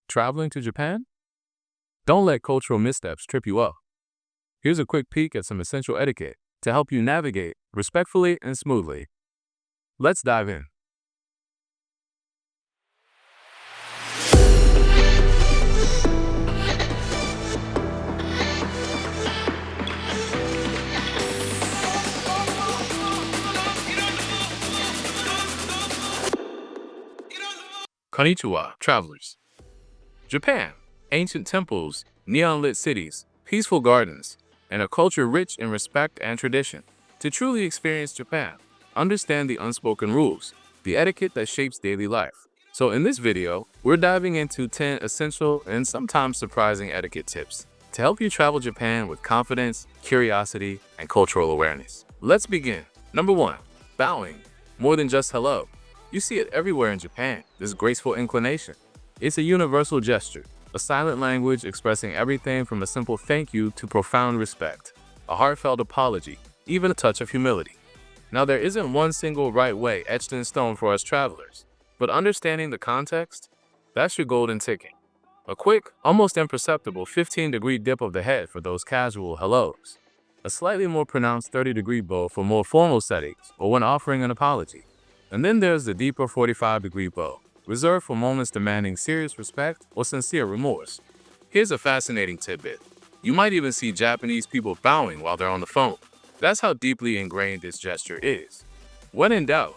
Traveling to Japan? Don't let cultural missteps trip you up. Here's a quick peek at some essential etiquette to help you navigate respectfully and smoothly. Let's dive in. Konnichiwa, travelers. Japan. Ancient temples, neon-lit cities, peaceful gardens, and a culture rich in respect and tradition. To truly experience Japan, understand the unspoken rules, the etiquette that shapes daily life. So in this video, we're diving into 10 essential and sometimes surprising etiquette tips to help you travel Japan with confidence, curiosity, and cultural awareness. Let's begin. Number 1. Bowing. More than just hello. You see it everywhere in Japan, this graceful inclination. It's a universal gesture, a silent language expressing everything from a simple thank you to profound respect, a heartfelt apology, even a touch of humility. Now, there isn't one single right way etched in stone for us travelers, but understanding the context, that's your golden ticket. A quick, almost imperceptible 15-degree dip of the head for those casual hellos, a slightly more pronounced 30-degree bow for more formal settings or when offering an apology. And then there's the deeper 45-degree bow, reserved for moments demanding serious respect or sincere remorse. Here's a fascinating tidbit. You might even see Japanese people bowing while they're on the phone. That's how deeply ingrained this gesture is. When in doubt,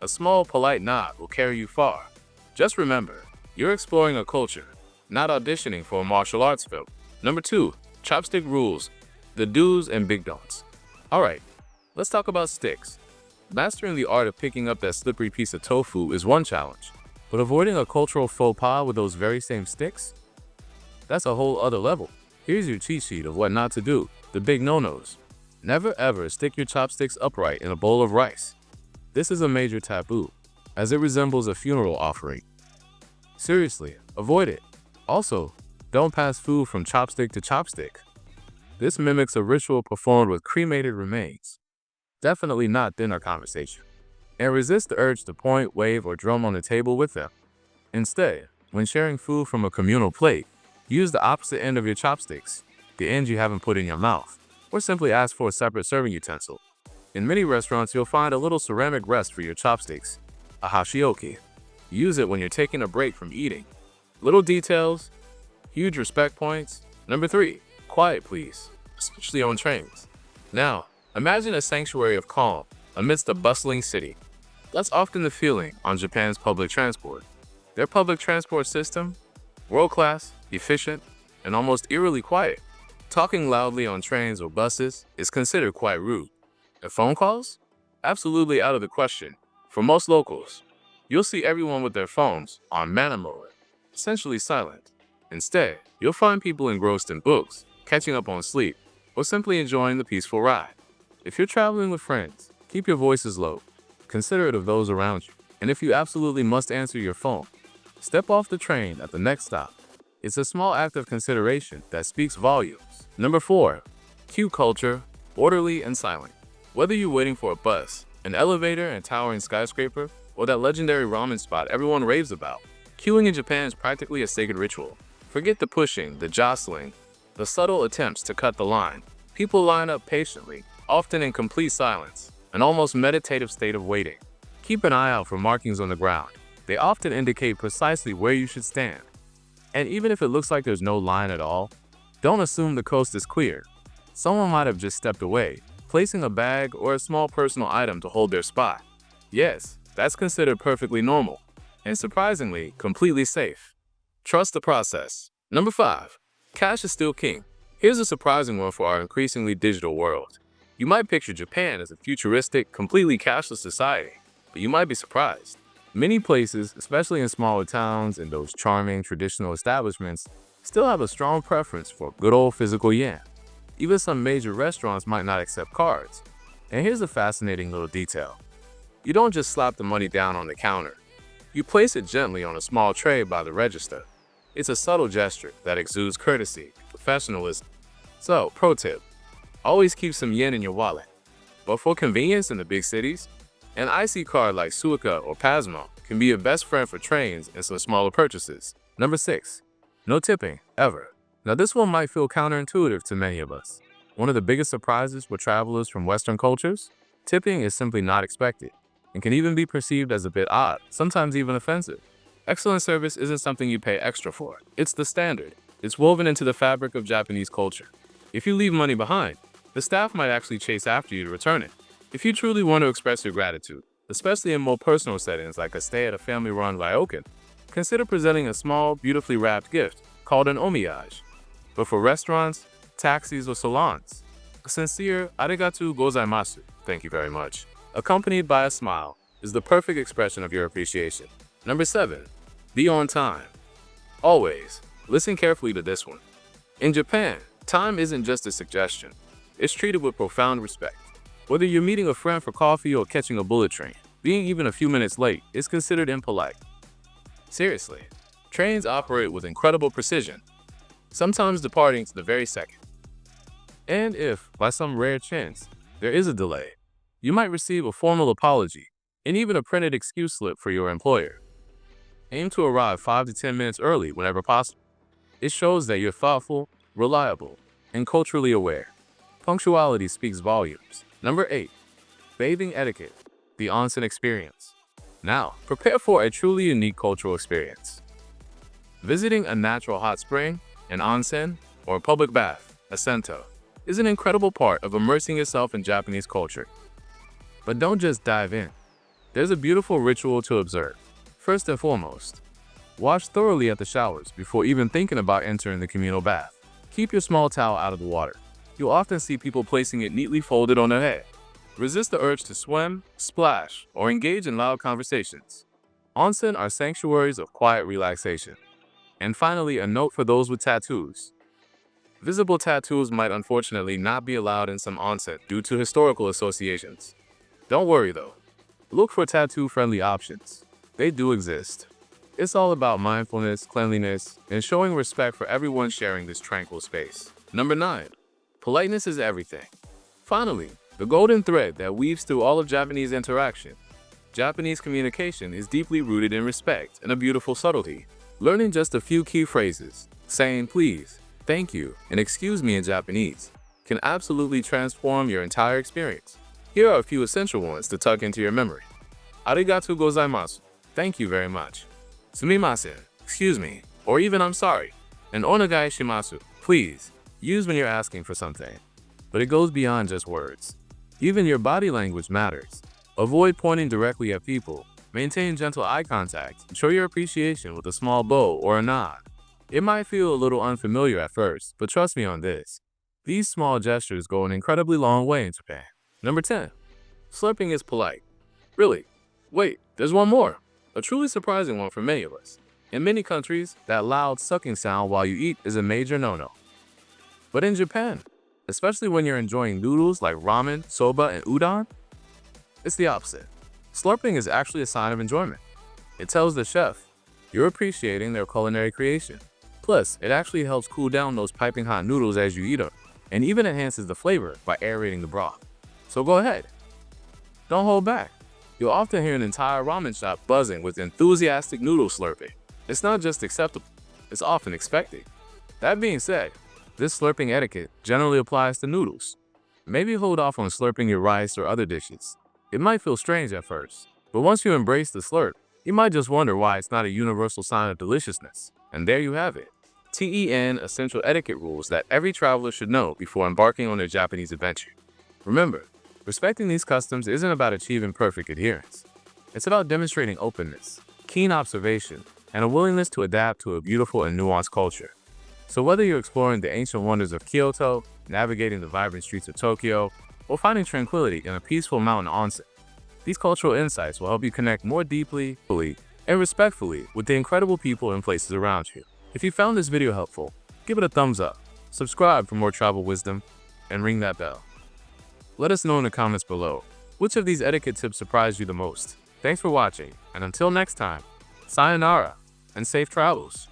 a small polite nod will carry you far. Just remember, you're exploring a culture, not auditioning for a martial arts film. Number 2, chopstick rules, the do's and big don'ts. Alright, let's talk about sticks. Mastering the art of picking up that slippery piece of tofu is one challenge, but avoiding a cultural faux pas with those very same sticks? That's a whole other level. Here's your cheat sheet of what not to do, the big no-nos. Never ever stick your chopsticks upright in a bowl of rice. This is a major taboo, as it resembles a funeral offering. Seriously, avoid it. Also, don't pass food from chopstick to chopstick. This mimics a ritual performed with cremated remains. Definitely not dinner conversation. And resist the urge to point, wave, or drum on the table with them. Instead, when sharing food from a communal plate, use the opposite end of your chopsticks, the end you haven't put in your mouth, or simply ask for a separate serving utensil. In many restaurants, you'll find a little ceramic rest for your chopsticks, a hashioki. Use it when you're taking a break from eating. Little details, huge respect points. Number 3, quiet please, especially on trains. Now, imagine a sanctuary of calm amidst a bustling city. That's often the feeling on Japan's public transport. Their public transport system, world-class, efficient, and almost eerily quiet. Talking loudly on trains or buses is considered quite rude. And phone calls? Absolutely out of the question. For most locals, you'll see everyone with their phones on mana mode, essentially silent. Instead, you'll find people engrossed in books, catching up on sleep, or simply enjoying the peaceful ride. If you're traveling with friends, keep your voices low, considerate of those around you. And if you absolutely must answer your phone, step off the train at the next stop. It's a small act of consideration that speaks volumes. Number 4, queue culture, orderly and silent. Whether you're waiting for a bus, an elevator and towering skyscraper, or that legendary ramen spot everyone raves about, queuing in Japan is practically a sacred ritual. Forget the pushing, the jostling, the subtle attempts to cut the line. People line up patiently, often in complete silence, an almost meditative state of waiting. Keep an eye out for markings on the ground. They often indicate precisely where you should stand. And even if it looks like there's no line at all, don't assume the coast is clear. Someone might have just stepped away, placing a bag or a small personal item to hold their spot. Yes, that's considered perfectly normal, and surprisingly, completely safe. Trust the process. Number 5, cash is still king. Here's a surprising one for our increasingly digital world. You might picture Japan as a futuristic, completely cashless society, but you might be surprised. Many places, especially in smaller towns and those charming traditional establishments, still have a strong preference for good old physical yen. Even some major restaurants might not accept cards. And here's a fascinating little detail. You don't just slap the money down on the counter. You place it gently on a small tray by the register. It's a subtle gesture that exudes courtesy, professionalism. So, pro tip, always keep some yen in your wallet. But for convenience in the big cities, an IC card like Suica or Pasmo can be your best friend for trains and some smaller purchases. Number 6, No tipping, ever. Now this one might feel counterintuitive to many of us. One of the biggest surprises for travelers from Western cultures, tipping is simply not expected and can even be perceived as a bit odd, sometimes even offensive. Excellent service isn't something you pay extra for. It's the standard. It's woven into the fabric of Japanese culture. If you leave money behind, the staff might actually chase after you to return it. If you truly want to express your gratitude, especially in more personal settings like a stay at a family-run ryokan, consider presenting a small, beautifully wrapped gift called an omiyage. But for restaurants, taxis, or salons, a sincere arigatou gozaimasu, thank you very much, accompanied by a smile, is the perfect expression of your appreciation. Number 7. Be on time. Always, listen carefully to this one. In Japan, time isn't just a suggestion. It's treated with profound respect. Whether you're meeting a friend for coffee or catching a bullet train, being even a few minutes late is considered impolite. Seriously, trains operate with incredible precision, sometimes departing to the very second. And if, by some rare chance, there is a delay, you might receive a formal apology and even a printed excuse slip for your employer. Aim to arrive 5 to 10 minutes early whenever possible. It shows that you're thoughtful, reliable, and culturally aware. Punctuality speaks volumes. Number 8. Bathing etiquette, the onsen experience. Now, prepare for a truly unique cultural experience. Visiting a natural hot spring, an onsen, or a public bath, a sento, is an incredible part of immersing yourself in Japanese culture. But don't just dive in. There's a beautiful ritual to observe. First and foremost, wash thoroughly at the showers before even thinking about entering the communal bath. Keep your small towel out of the water. You'll often see people placing it neatly folded on their head. Resist the urge to swim, splash, or engage in loud conversations. Onsen are sanctuaries of quiet relaxation. And finally, a note for those with tattoos. Visible tattoos might unfortunately not be allowed in some onsen due to historical associations. Don't worry though. Look for tattoo-friendly options. They do exist. It's all about mindfulness, cleanliness, and showing respect for everyone sharing this tranquil space. Number 9. Politeness is everything. Finally, the golden thread that weaves through all of Japanese interaction. Japanese communication is deeply rooted in respect and a beautiful subtlety. Learning just a few key phrases, saying please, thank you, and excuse me in Japanese, can absolutely transform your entire experience. Here are a few essential ones to tuck into your memory. Arigatou gozaimasu, thank you very much. Sumimasen, excuse me, or even I'm sorry. And onegai shimasu, please, use when you're asking for something. But it goes beyond just words. Even your body language matters. Avoid pointing directly at people. Maintain gentle eye contact and show your appreciation with a small bow or a nod. It might feel a little unfamiliar at first, but trust me on this. These small gestures go an incredibly long way in Japan. Number 10. Slurping is polite. Really? Wait, there's one more. A truly surprising one for many of us. In many countries, that loud sucking sound while you eat is a major no-no. But in Japan, especially when you're enjoying noodles like ramen, soba, and udon, it's the opposite. Slurping is actually a sign of enjoyment. It tells the chef you're appreciating their culinary creation. Plus, it actually helps cool down those piping hot noodles as you eat them, and even enhances the flavor by aerating the broth. So go ahead. Don't hold back. You'll often hear an entire ramen shop buzzing with enthusiastic noodle slurping. It's not just acceptable, it's often expected. That being said, this slurping etiquette generally applies to noodles. Maybe hold off on slurping your rice or other dishes. It might feel strange at first, but once you embrace the slurp, you might just wonder why it's not a universal sign of deliciousness. And there you have it. TEN essential etiquette rules that every traveler should know before embarking on their Japanese adventure. Remember, respecting these customs isn't about achieving perfect adherence. It's about demonstrating openness, keen observation, and a willingness to adapt to a beautiful and nuanced culture. So whether you're exploring the ancient wonders of Kyoto, navigating the vibrant streets of Tokyo, or finding tranquility in a peaceful mountain onsen, these cultural insights will help you connect more deeply, fully, and respectfully with the incredible people and places around you. If you found this video helpful, give it a thumbs up, subscribe for more travel wisdom, and ring that bell. Let us know in the comments below, which of these etiquette tips surprised you the most? Thanks for watching, and until next time, sayonara and safe travels.